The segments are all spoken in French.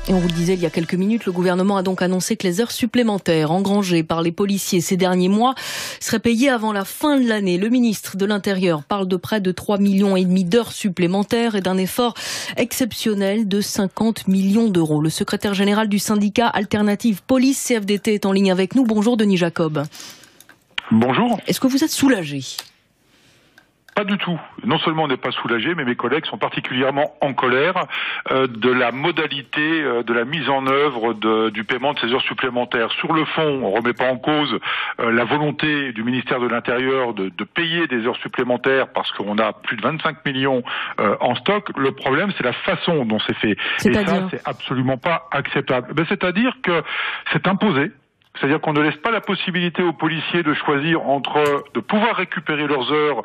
Et on vous le disait il y a quelques minutes, le gouvernement a donc annoncé que les heures supplémentaires engrangées par les policiers ces derniers mois seraient payées avant la fin de l'année. Le ministre de l'Intérieur parle de près de 3,5 millions d'heures supplémentaires et d'un effort exceptionnel de 50 millions d'euros. Le secrétaire général du syndicat Alternative Police CFDT est en ligne avec nous. Bonjour Denis Jacob. Bonjour. Est-ce que vous êtes soulagé ? Pas du tout. Non seulement on n'est pas soulagé, mais mes collègues sont particulièrement en colère de la modalité de la mise en œuvre du paiement de ces heures supplémentaires. Sur le fond, on remet pas en cause la volonté du ministère de l'Intérieur de payer des heures supplémentaires parce qu'on a plus de 25 millions en stock. Le problème, c'est la façon dont c'est fait. Et ça, c'est absolument pas acceptable. C'est-à-dire que c'est imposé. C'est-à-dire qu'on ne laisse pas la possibilité aux policiers de choisir entre de pouvoir récupérer leurs heures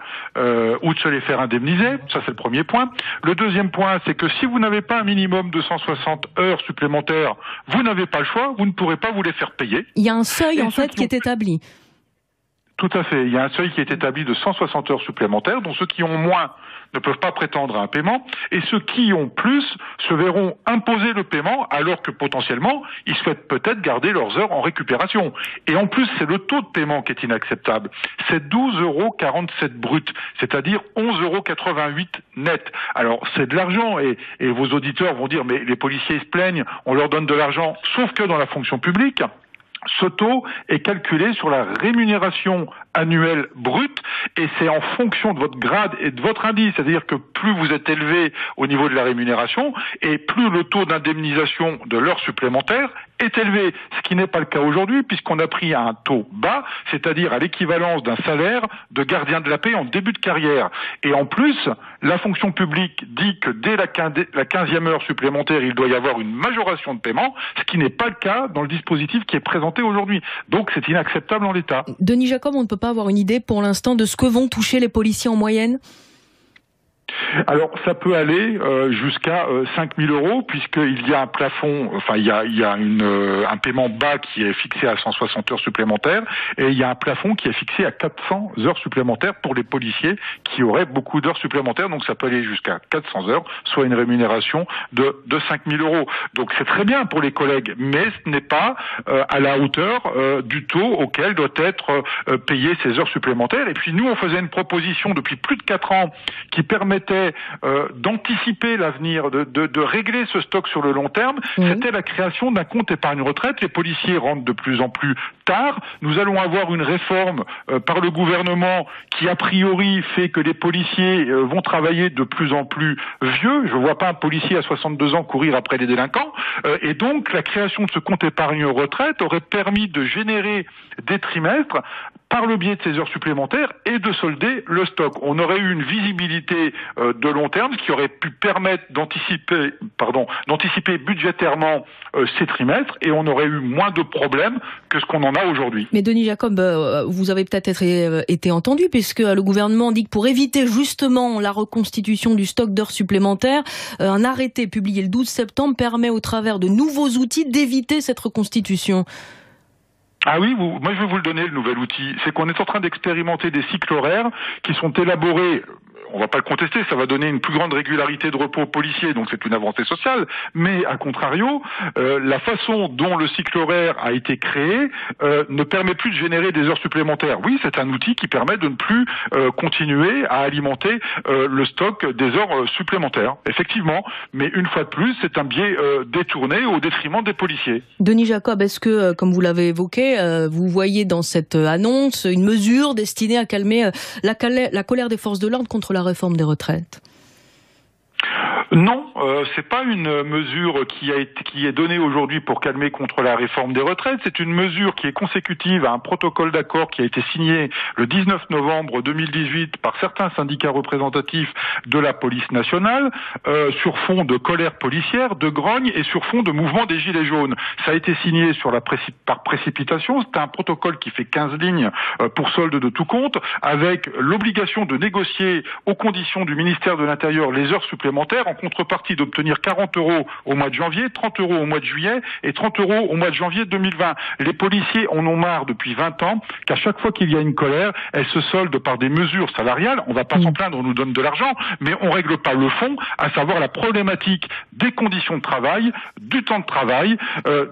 ou de se les faire indemniser. Ça, c'est le premier point. Le deuxième point, c'est que si vous n'avez pas un minimum de 160 heures supplémentaires, vous n'avez pas le choix, vous ne pourrez pas vous les faire payer. Il y a un seuil, en fait, qui est établi. Tout à fait. Il y a un seuil qui est établi de 160 heures supplémentaires, dont ceux qui ont moins ne peuvent pas prétendre à un paiement, et ceux qui ont plus se verront imposer le paiement, alors que potentiellement, ils souhaitent peut-être garder leurs heures en récupération. Et en plus, c'est le taux de paiement qui est inacceptable. C'est 12,47 € brut, c'est-à-dire 11,88 € net. Alors, c'est de l'argent, et vos auditeurs vont dire, mais les policiers se plaignent, on leur donne de l'argent, sauf que dans la fonction publique, ce taux est calculé sur la rémunération annuelle brute et c'est en fonction de votre grade et de votre indice. C'est-à-dire que plus vous êtes élevé au niveau de la rémunération et plus le taux d'indemnisation de l'heure supplémentaire est élevé. Ce qui n'est pas le cas aujourd'hui puisqu'on a pris à un taux bas, c'est-à-dire à l'équivalence d'un salaire de gardien de la paix en début de carrière. Et en plus, la fonction publique dit que dès la 15e heure supplémentaire, il doit y avoir une majoration de paiement, ce qui n'est pas le cas dans le dispositif qui est présenté aujourd'hui. Donc c'est inacceptable en l'état. Denis Jacob, on ne peut pas avoir une idée pour l'instant de ce que vont toucher les policiers en moyenne ? Alors ça peut aller jusqu'à 5 000 €, puisqu'il y a un plafond, enfin il y a un paiement bas qui est fixé à 160 heures supplémentaires et il y a un plafond qui est fixé à 400 heures supplémentaires pour les policiers qui auraient beaucoup d'heures supplémentaires, donc ça peut aller jusqu'à 400 heures, soit une rémunération de 5 000 €. Donc c'est très bien pour les collègues, mais ce n'est pas à la hauteur du taux auquel doit être payé ces heures supplémentaires. Et puis nous on faisait une proposition depuis plus de 4 ans qui permettait d'anticiper l'avenir, de régler ce stock sur le long terme. C'était la création d'un compte épargne retraite. Les policiers rentrent de plus en plus tard. Nous allons avoir une réforme par le gouvernement qui a priori fait que les policiers vont travailler de plus en plus vieux. Je ne vois pas un policier à 62 ans courir après les délinquants. Et donc la création de ce compte épargne retraite aurait permis de générer des trimestres par le biais de ces heures supplémentaires et de solder le stock. On aurait eu une visibilité de long terme, ce qui aurait pu permettre d'anticiper budgétairement ces trimestres et on aurait eu moins de problèmes que ce qu'on en a aujourd'hui. Mais Denis Jacob, vous avez peut-être été entendu puisque le gouvernement dit que pour éviter justement la reconstitution du stock d'heures supplémentaires, un arrêté publié le 12 septembre permet au travers de nouveaux outils d'éviter cette reconstitution. Ah oui, moi je vais vous le donner, le nouvel outil. C'est qu'on est en train d'expérimenter des cycles horaires qui sont élaborés. On va pas le contester, ça va donner une plus grande régularité de repos aux policiers, donc c'est une avancée sociale. Mais à contrario, la façon dont le cycle horaire a été créé ne permet plus de générer des heures supplémentaires. Oui, c'est un outil qui permet de ne plus continuer à alimenter le stock des heures supplémentaires, effectivement. Mais une fois de plus, c'est un biais détourné au détriment des policiers. Denis Jacob, est-ce que, comme vous l'avez évoqué, vous voyez dans cette annonce une mesure destinée à calmer la colère des forces de l'ordre contre la réforme des retraites ? Non, c'est pas une mesure qui est donnée aujourd'hui pour calmer contre la réforme des retraites. C'est une mesure qui est consécutive à un protocole d'accord qui a été signé le 19 novembre 2018 par certains syndicats représentatifs de la police nationale, sur fond de colère policière, de grogne et sur fond de mouvement des gilets jaunes. Ça a été signé par précipitation. C'est un protocole qui fait 15 lignes pour solde de tout compte, avec l'obligation de négocier aux conditions du ministère de l'Intérieur les heures supplémentaires supplémentaires en contrepartie d'obtenir 40 € au mois de janvier, 30 € au mois de juillet et 30 € au mois de janvier 2020. Les policiers en ont marre depuis 20 ans qu'à chaque fois qu'il y a une colère, elle se solde par des mesures salariales. On va pas s'en plaindre, on nous donne de l'argent, mais on règle pas le fond, à savoir la problématique des conditions de travail, du temps de travail,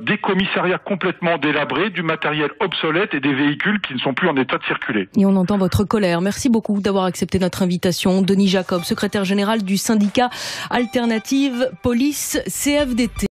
des commissariats complètement délabrés, du matériel obsolète et des véhicules qui ne sont plus en état de circuler. Et on entend votre colère. Merci beaucoup d'avoir accepté notre invitation. Denis Jacob, secrétaire général du syndicat Alternative Police CFDT.